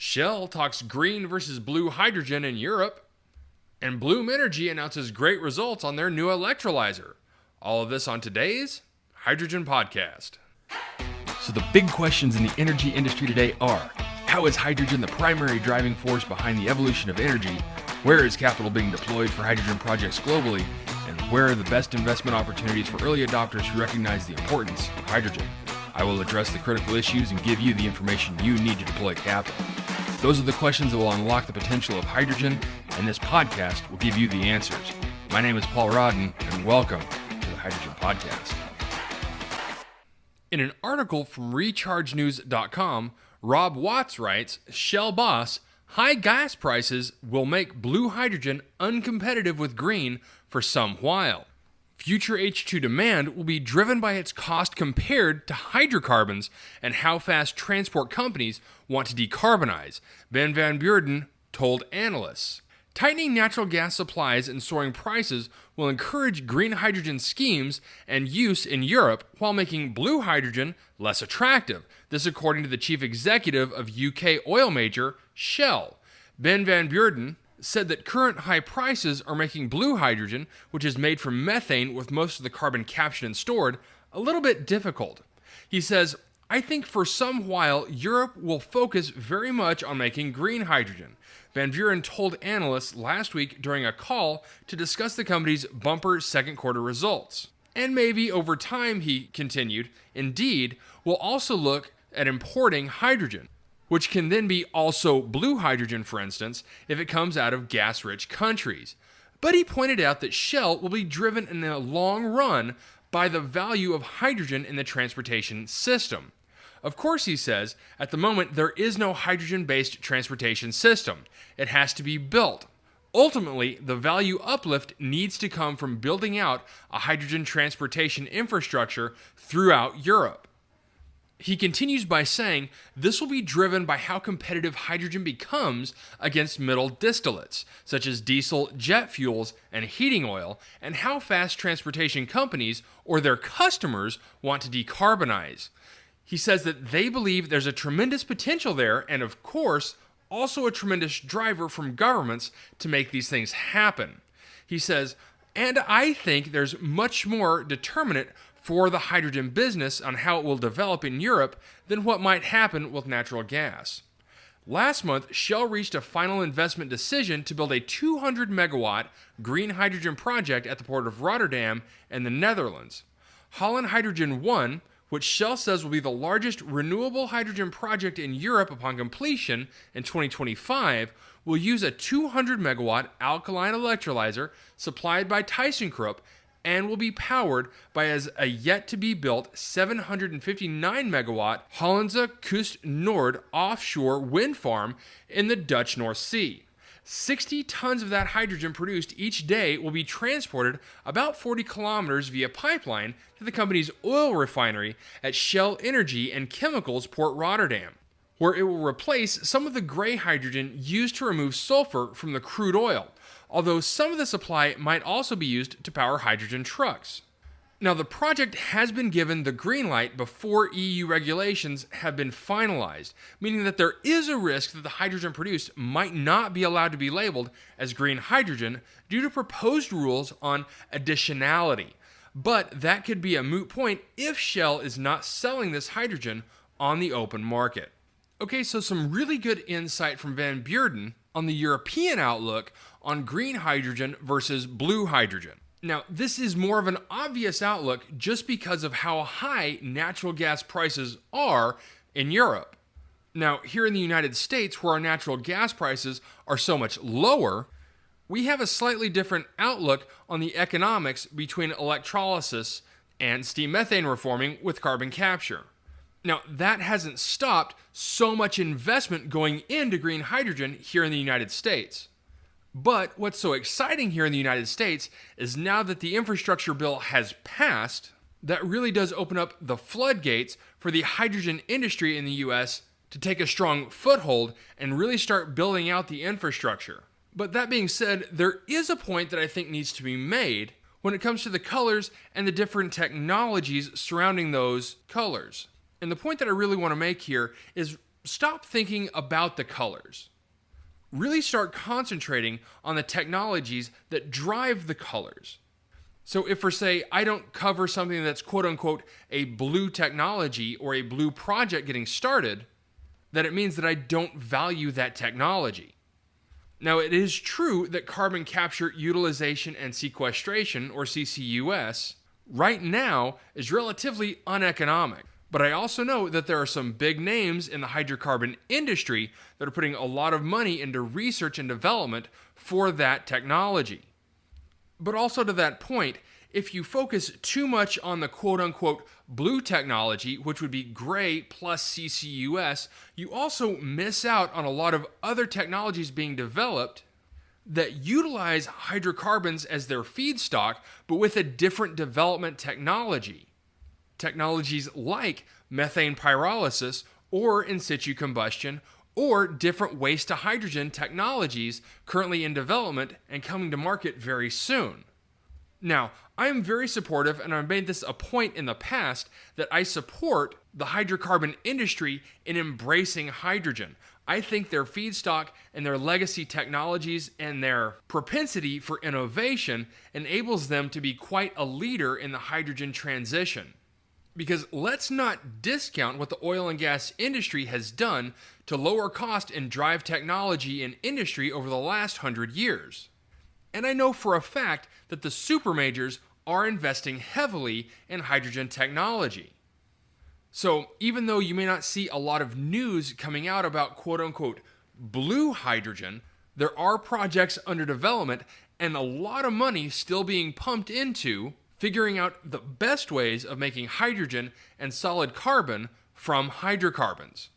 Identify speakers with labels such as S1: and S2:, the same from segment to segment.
S1: Shell talks green versus blue hydrogen in Europe. And Bloom Energy announces great results on their new electrolyzer. All of this on today's Hydrogen Podcast. So the big questions in the energy industry today are, how is hydrogen the primary driving force behind the evolution of energy? Where is capital being deployed for hydrogen projects globally? And where are the best investment opportunities for early adopters who recognize the importance of hydrogen? I will address the critical issues and give you the information you need to deploy capital. Those are the questions that will unlock the potential of hydrogen, and this podcast will give you the answers. My name is Paul Rodden, and welcome to the Hydrogen Podcast. In an article from RechargeNews.com, Rob Watts writes, Shell boss, high gas prices will make blue hydrogen uncompetitive with green for some while. Future H2 demand will be driven by its cost compared to hydrocarbons and how fast transport companies want to decarbonize, Ben Van Beurden told analysts. Tightening natural gas supplies and soaring prices will encourage green hydrogen schemes and use in Europe while making blue hydrogen less attractive. This according to the chief executive of UK oil major Shell. Ben Van Beurden said that current high prices are making blue hydrogen, which is made from methane with most of the carbon captured and stored, a little bit difficult. He says, I think for some while Europe will focus very much on making green hydrogen. Van Buren told analysts last week during a call to discuss the company's bumper second quarter results. And maybe over time, he continued, indeed, we'll also look at importing hydrogen, which can then be also blue hydrogen, for instance, if it comes out of gas-rich countries. But he pointed out that Shell will be driven in the long run by the value of hydrogen in the transportation system. Of course, he says, at the moment there is no hydrogen-based transportation system. It has to be built. Ultimately, the value uplift needs to come from building out a hydrogen transportation infrastructure throughout Europe. He continues by saying this will be driven by how competitive hydrogen becomes against middle distillates, such as diesel, jet fuels, and heating oil, and how fast transportation companies or their customers want to decarbonize. He says that they believe there's a tremendous potential there, and of course, also a tremendous driver from governments to make these things happen. He says, and I think there's much more determinant for the hydrogen business on how it will develop in Europe than what might happen with natural gas. Last month, Shell reached a final investment decision to build a 200 megawatt green hydrogen project at the port of Rotterdam in the Netherlands. Holland Hydrogen 1, which Shell says will be the largest renewable hydrogen project in Europe upon completion in 2025, will use a 200 megawatt alkaline electrolyzer supplied by ThyssenKrupp and will be powered by a yet-to-be-built 759 megawatt Hollandse Kust Noord offshore wind farm in the Dutch North Sea. 60 tons of that hydrogen produced each day will be transported about 40 kilometers via pipeline to the company's oil refinery at Shell Energy and Chemicals Port Rotterdam, where it will replace some of the gray hydrogen used to remove sulfur from the crude oil, although some of the supply might also be used to power hydrogen trucks. Now, the project has been given the green light before EU regulations have been finalized, meaning that there is a risk that the hydrogen produced might not be allowed to be labeled as green hydrogen due to proposed rules on additionality. But that could be a moot point if Shell is not selling this hydrogen on the open market. Okay, so some really good insight from Van Beurden on the European outlook on green hydrogen versus blue hydrogen. Now, this is more of an obvious outlook just because of how high natural gas prices are in Europe. Now, here in the United States, where our natural gas prices are so much lower, we have a slightly different outlook on the economics between electrolysis and steam methane reforming with carbon capture. Now, that hasn't stopped so much investment going into green hydrogen here in the United States. But what's so exciting here in the United States is now that the infrastructure bill has passed, that really does open up the floodgates for the hydrogen industry in the U.S. to take a strong foothold and really start building out the infrastructure. But that being said, there is a point that I think needs to be made when it comes to the colors and the different technologies surrounding those colors. And the point that I really want to make here is stop thinking about the colors. Really start concentrating on the technologies that drive the colors. So if for say I don't cover something that's quote unquote a blue technology or a blue project getting started, then it means that I don't value that technology. Now it is true that carbon capture, utilization, and sequestration, or CCUS, right now is relatively uneconomic. But I also know that there are some big names in the hydrocarbon industry that are putting a lot of money into research and development for that technology. But also to that point, if you focus too much on the quote-unquote blue technology, which would be gray plus CCUS, you also miss out on a lot of other technologies being developed that utilize hydrocarbons as their feedstock, but with a different development technology. Technologies like methane pyrolysis or in situ combustion, or different waste to hydrogen technologies currently in development and coming to market very soon. Now, I am very supportive, and I've made this a point in the past, that I support the hydrocarbon industry in embracing hydrogen. I think their feedstock and their legacy technologies and their propensity for innovation enables them to be quite a leader in the hydrogen transition. Because let's not discount what the oil and gas industry has done to lower cost and drive technology in industry over the last 100 years. And I know for a fact that the supermajors are investing heavily in hydrogen technology. So even though you may not see a lot of news coming out about quote-unquote blue hydrogen, there are projects under development and a lot of money still being pumped into figuring out the best ways of making hydrogen and solid carbon from hydrocarbons.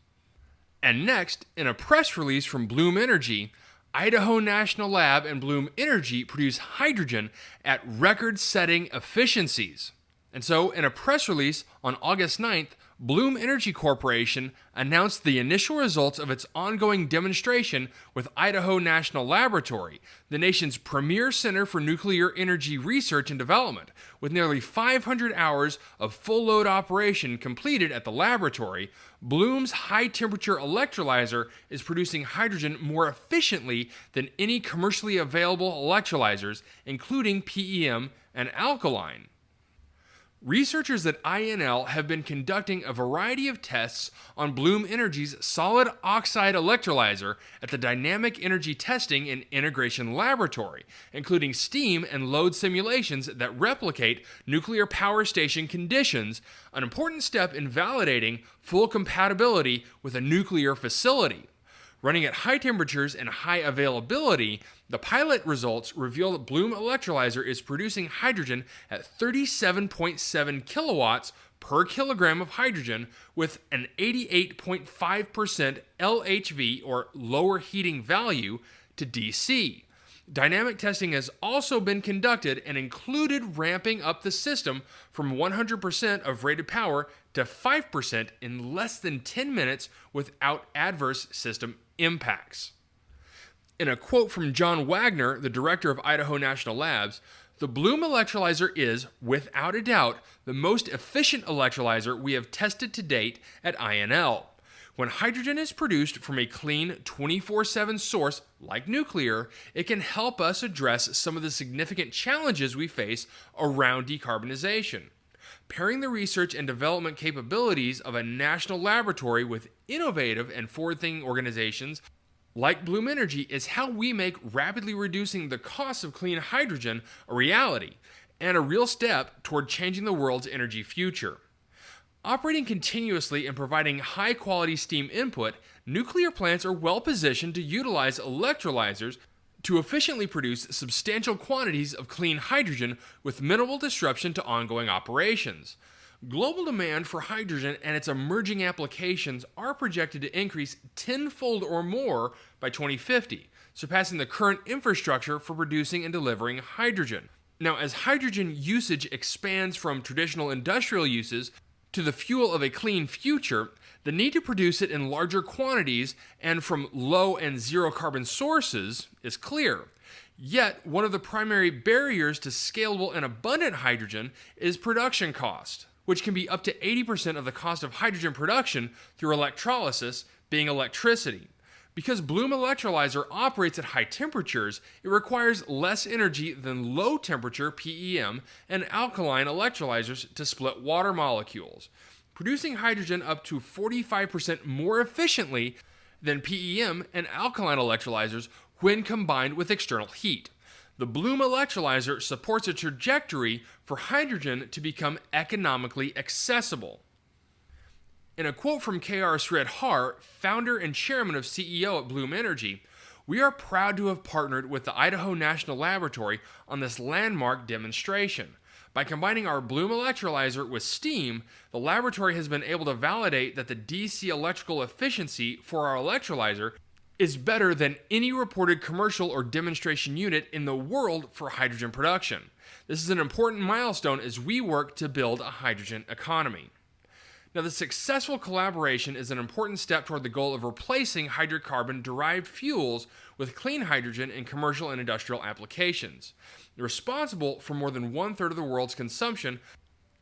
S1: And next, in a press release from Bloom Energy, Idaho National Lab and Bloom Energy produce hydrogen at record-setting efficiencies. And so, in a press release on August 9th, Bloom Energy Corporation announced the initial results of its ongoing demonstration with Idaho National Laboratory, the nation's premier center for nuclear energy research and development. With nearly 500 hours of full load operation completed at the laboratory, Bloom's high-temperature electrolyzer is producing hydrogen more efficiently than any commercially available electrolyzers, including PEM and alkaline. Researchers at INL have been conducting a variety of tests on Bloom Energy's solid oxide electrolyzer at the Dynamic Energy Testing and Integration Laboratory, including steam and load simulations that replicate nuclear power station conditions, an important step in validating full compatibility with a nuclear facility. Running at high temperatures and high availability, the pilot results reveal that Bloom Electrolyzer is producing hydrogen at 37.7 kilowatts per kilogram of hydrogen with an 88.5% LHV, or lower heating value, to DC. Dynamic testing has also been conducted and included ramping up the system from 100% of rated power to 5% in less than 10 minutes without adverse system impacts. In a quote from John Wagner, the director of Idaho National Labs, the Bloom electrolyzer is, without a doubt, the most efficient electrolyzer we have tested to date at INL. When hydrogen is produced from a clean 24/7 source like nuclear, it can help us address some of the significant challenges we face around decarbonization. Pairing the research and development capabilities of a national laboratory with innovative and forward-thinking organizations like Bloom Energy is how we make rapidly reducing the cost of clean hydrogen a reality and a real step toward changing the world's energy future. Operating continuously and providing high-quality steam input, nuclear plants are well positioned to utilize electrolyzers to efficiently produce substantial quantities of clean hydrogen with minimal disruption to ongoing operations. Global demand for hydrogen and its emerging applications are projected to increase tenfold or more by 2050, surpassing the current infrastructure for producing and delivering hydrogen. Now, as hydrogen usage expands from traditional industrial uses to the fuel of a clean future, the need to produce it in larger quantities and from low and zero carbon sources is clear. Yet, one of the primary barriers to scalable and abundant hydrogen is production cost, which can be up to 80% of the cost of hydrogen production through electrolysis, being electricity. Because Bloom electrolyzer operates at high temperatures, it requires less energy than low temperature PEM and alkaline electrolyzers to split water molecules, producing hydrogen up to 45% more efficiently than PEM and alkaline electrolyzers when combined with external heat. The Bloom electrolyzer supports a trajectory for hydrogen to become economically accessible. In a quote from K.R. Sridhar, founder and chairman of CEO at Bloom Energy, "We are proud to have partnered with the Idaho National Laboratory on this landmark demonstration. By combining our Bloom electrolyzer with steam, the laboratory has been able to validate that the DC electrical efficiency for our electrolyzer is better than any reported commercial or demonstration unit in the world for hydrogen production. This is an important milestone as we work to build a hydrogen economy." Now, the successful collaboration is an important step toward the goal of replacing hydrocarbon-derived fuels with clean hydrogen in commercial and industrial applications. They're responsible for more than 1/3 of the world's consumption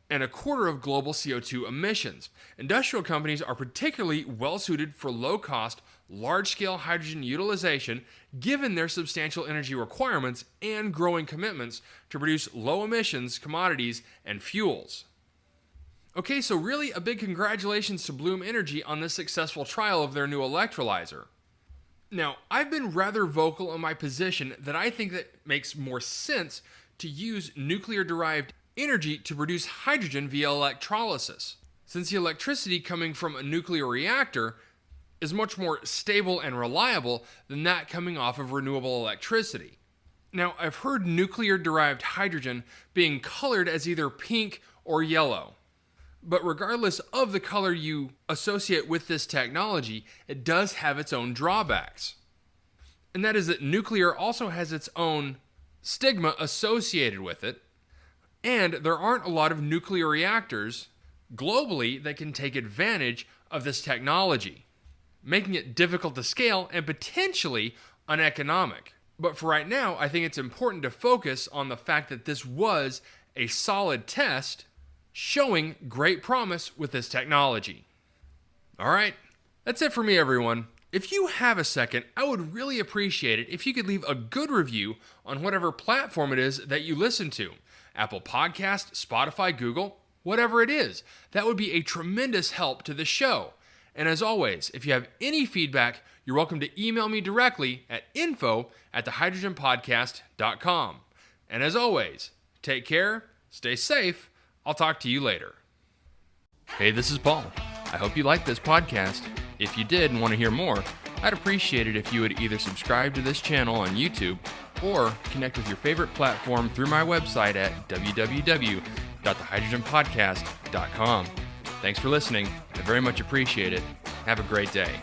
S1: and 1/4 of global CO2 emissions. Industrial companies are particularly well-suited for low-cost, large-scale hydrogen utilization given their substantial energy requirements and growing commitments to produce low-emissions commodities and fuels. Okay, so really a big congratulations to Bloom Energy on this successful trial of their new electrolyzer. Now, I've been rather vocal in my position that I think that it makes more sense to use nuclear-derived energy to produce hydrogen via electrolysis, since the electricity coming from a nuclear reactor is much more stable and reliable than that coming off of renewable electricity. Now, I've heard nuclear-derived hydrogen being colored as either pink or yellow. But regardless of the color you associate with this technology, it does have its own drawbacks. And that is that nuclear also has its own stigma associated with it, and there aren't a lot of nuclear reactors globally that can take advantage of this technology, making it difficult to scale and potentially uneconomic. But for right now, I think it's important to focus on the fact that this was a solid test showing great promise with this technology. All right, that's it for me, everyone. If you have a second, I would really appreciate it if you could leave a good review on whatever platform it is that you listen to. Apple Podcast, Spotify, Google, whatever it is. That would be a tremendous help to the show. And as always, if you have any feedback, you're welcome to email me directly at info@thehydrogenpodcast.com. And as always, take care, stay safe. I'll talk to you later. Hey, this is Paul. I hope you liked this podcast. If you did and want to hear more, I'd appreciate it if you would either subscribe to this channel on YouTube or connect with your favorite platform through my website at www.thehydrogenpodcast.com. Thanks for listening. I very much appreciate it. Have a great day.